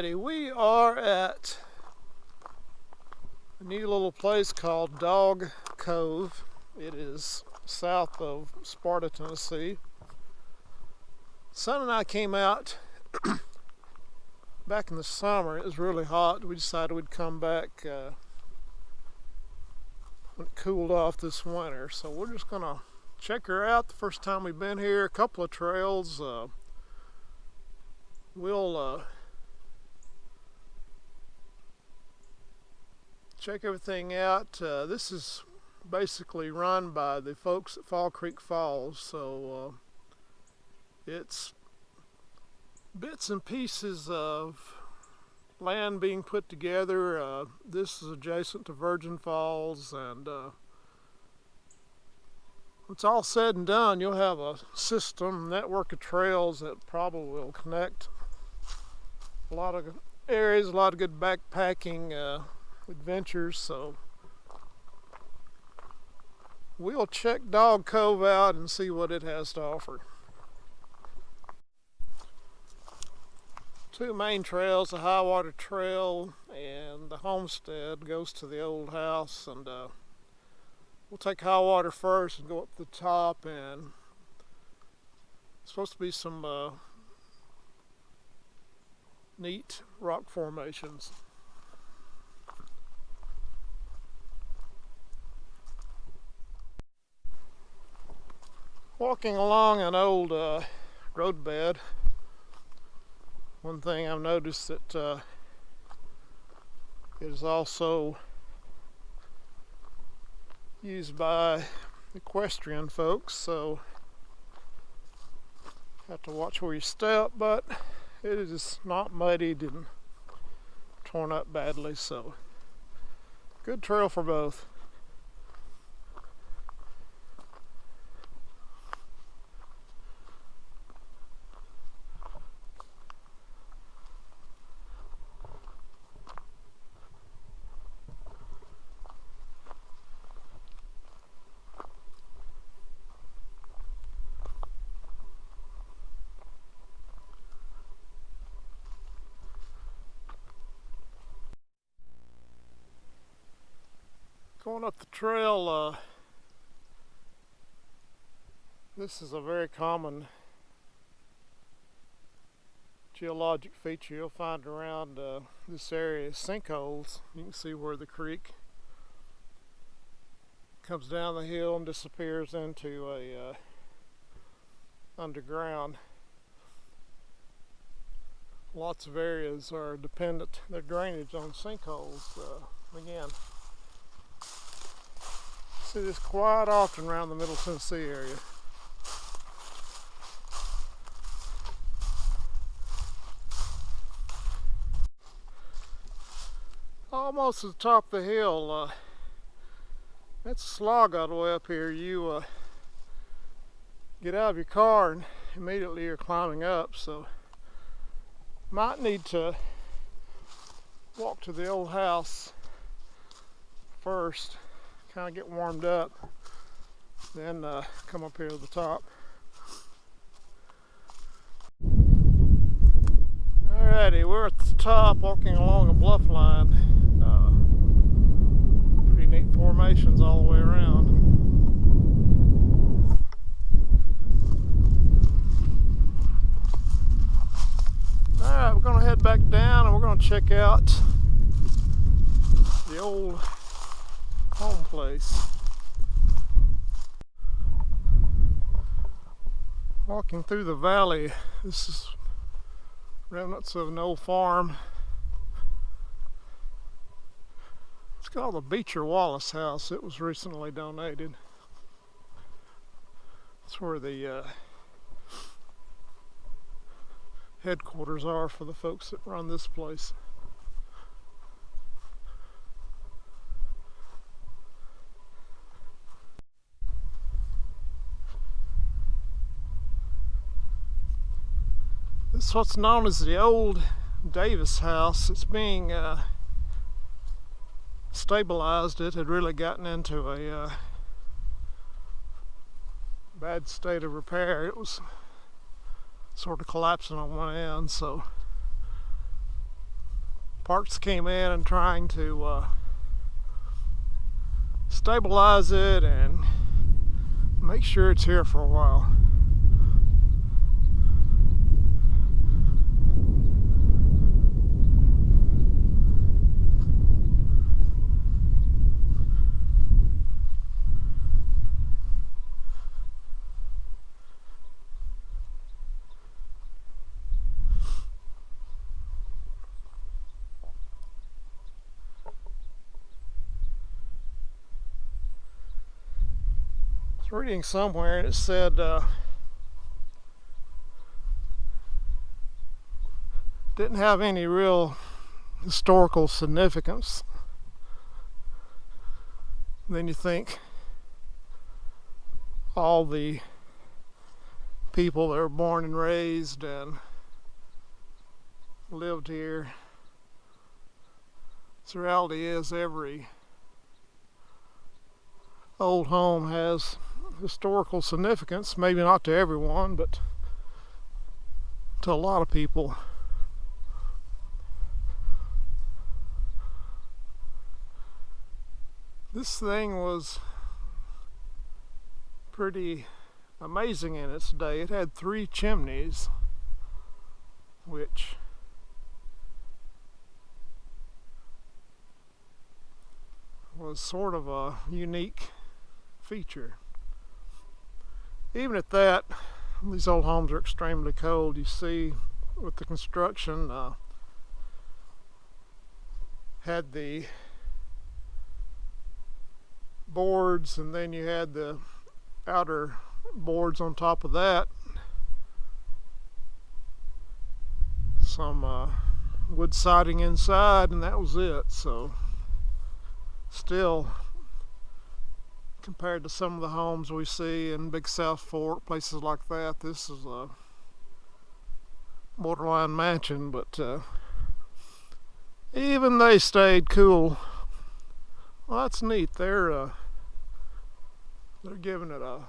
Alrighty, we are at a neat little place called Dog Cove. It is south of Sparta, Tennessee. Son and I came out back in the summer. It was really hot. We decided we'd come back when it cooled off this winter. So we're just gonna check her out. The first time we've been here, a couple of trails. We'll check everything out. This is basically run by the folks at Fall Creek Falls, so it's bits and pieces of land being put together. This is adjacent to Virgin Falls, and when it's all said and done, you'll have a network of trails that probably will connect a lot of areas, a lot of good backpacking adventures. So we'll check Dog Cove out and see what it has to offer. Two main trails, the High Water Trail and the Homestead goes to the old house, and we'll take High Water first and go up the top, and it's supposed to be some neat rock formations. Walking along an old roadbed, one thing I've noticed that it is also used by equestrian folks, so have to watch where you step, but it is not muddied and torn up badly, so good trail for both. Going up the trail, this is a very common geologic feature you'll find around this area. Sinkholes. You can see where the creek comes down the hill and disappears into a underground. Lots of areas are dependent, their drainage on sinkholes. Again, see this quite often around the Middle Tennessee area. Almost to the top of the hill, that's a slog all the way up here. You get out of your car and immediately you're climbing up, so might need to walk to the old house first, kind of get warmed up, then come up here to the top. Alrighty, we're at the top, walking along a bluff line. Pretty neat formations all the way around. Alright, we're going to head back down and we're going to check out the old home place. Walking through the valley, this is remnants of an old farm. It's called the Beecher Wallace House. It was recently donated. That's where the headquarters are for the folks that run this place. This is what's known as the old Davis house. It's being stabilized. It had really gotten into a bad state of repair. It was sort of collapsing on one end, so Parks came in and trying to stabilize it and make sure it's here for a while. Reading somewhere and it said didn't have any real historical significance. Then you think all the people that were born and raised and lived here. The reality is every old home has historical significance, maybe not to everyone, but to a lot of people. This thing was pretty amazing in its day. It had 3 chimneys, which was sort of a unique feature. Even at that, these old homes are extremely cold. You see with the construction, had the boards and then you had the outer boards on top of that. Some wood siding inside, and that was it. So still, compared to some of the homes we see in Big South Fork, places like that, this is a borderline mansion, but even they stayed cool. Well, that's neat. They're giving it a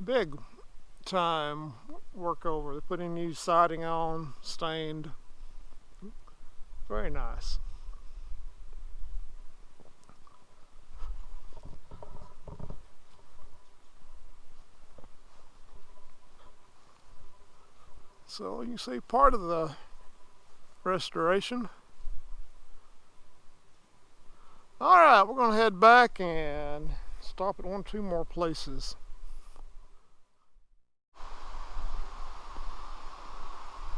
big time work over. They're putting new siding on, stained. Very nice. So you can see part of the restoration. Alright, we're going to head back and stop at 1 or 2 more places.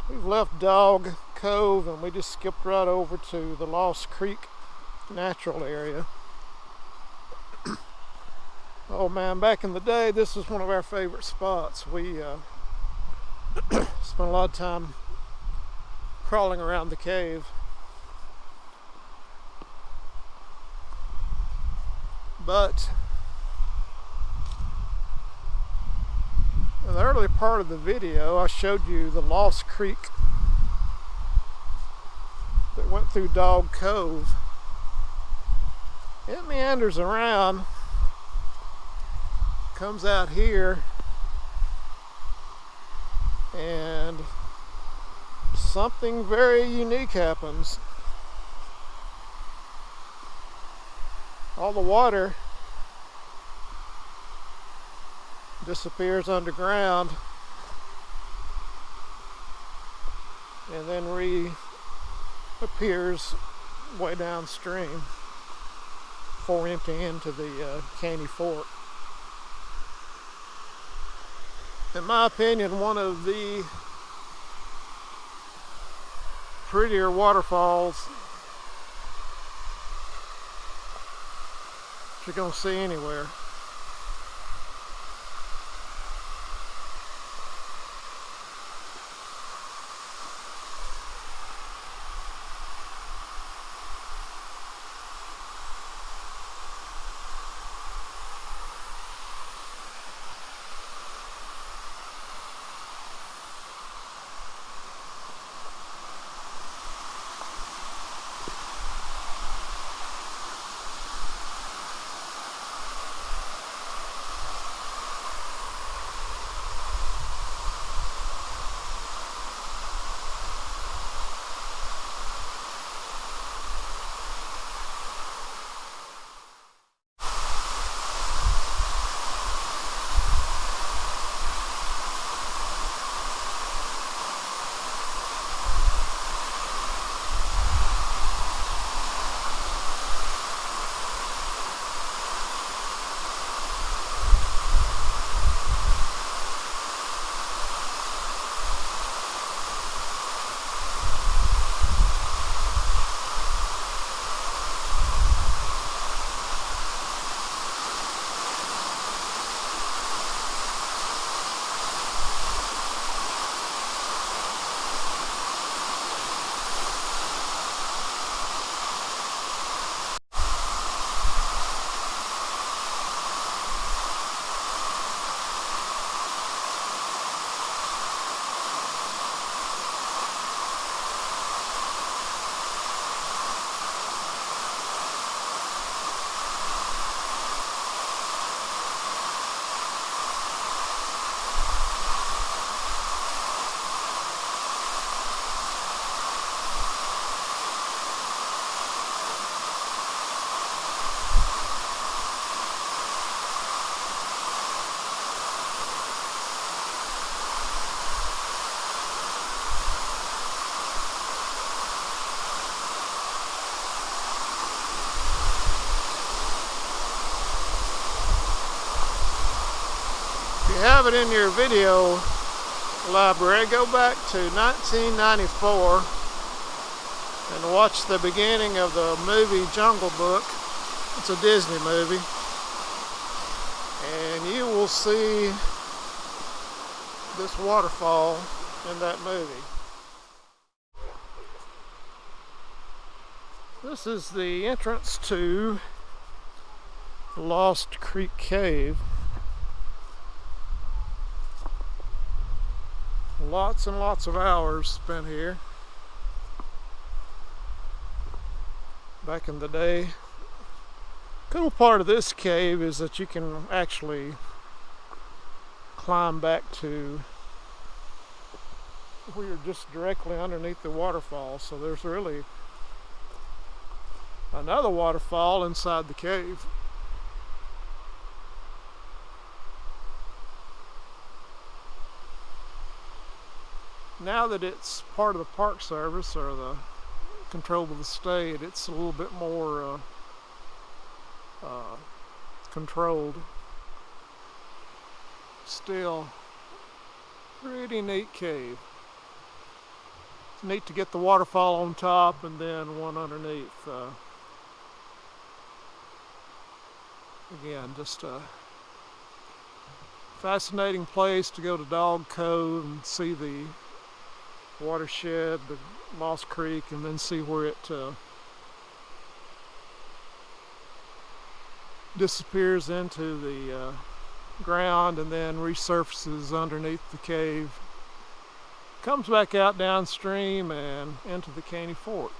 We've left Dog Cove and we just skipped right over to the Lost Creek natural area. Oh man, back in the day, this was one of our favorite spots. We spent a lot of time crawling around the cave. But in the early part of the video, I showed you the Lost Creek that went through Dog Cove. It meanders around, comes out here, and something very unique happens. All the water disappears underground and then reappears way downstream before emptying into the Caney Fork. In my opinion, one of the prettier waterfalls you're going to see anywhere. have it in your video library, go back to 1994 and watch the beginning of the movie Jungle Book. It's a Disney movie, and you will see this waterfall in that movie. This is the entrance to Lost Creek Cave. Lots and lots of hours spent here back in the day. Cool part of this cave is that you can actually climb back to where you're just directly underneath the waterfall. So there's really another waterfall inside the cave. Now that it's part of the Park Service or the control of the state, it's a little bit more controlled. Still, pretty neat cave. It's neat to get the waterfall on top and then one underneath. Again, just a fascinating place to go to Dog Cove and see the watershed, the Lost Creek, and then see where it disappears into the ground and then resurfaces underneath the cave. Comes back out downstream and into the Caney Fork.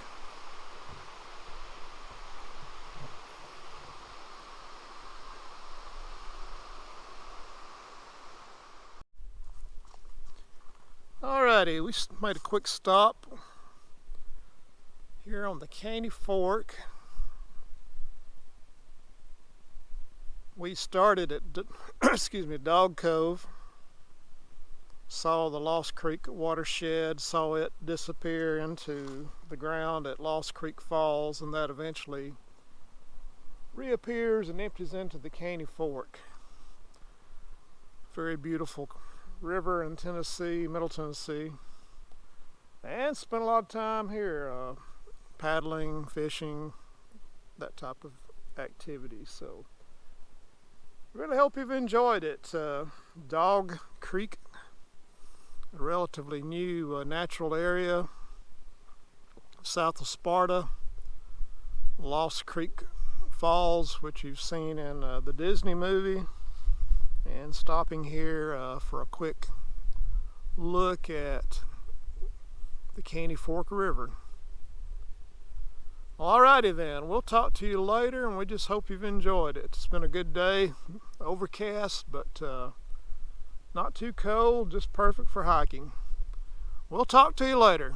Alrighty, we made a quick stop here on the Caney Fork. We started at Dog Cove, saw the Lost Creek watershed, saw it disappear into the ground at Lost Creek Falls, and that eventually reappears and empties into the Caney Fork. Very beautiful river in Tennessee, Middle Tennessee, and spent a lot of time here paddling, fishing, that type of activity. So really hope you've enjoyed it. Dog Creek, a relatively new natural area south of Sparta. Lost Creek Falls, which you've seen in the Disney movie, and stopping here for a quick look at the Caney Fork River. Alrighty then, we'll talk to you later, and we just hope you've enjoyed it. It's been a good day, overcast, but not too cold, just perfect for hiking. We'll talk to you later.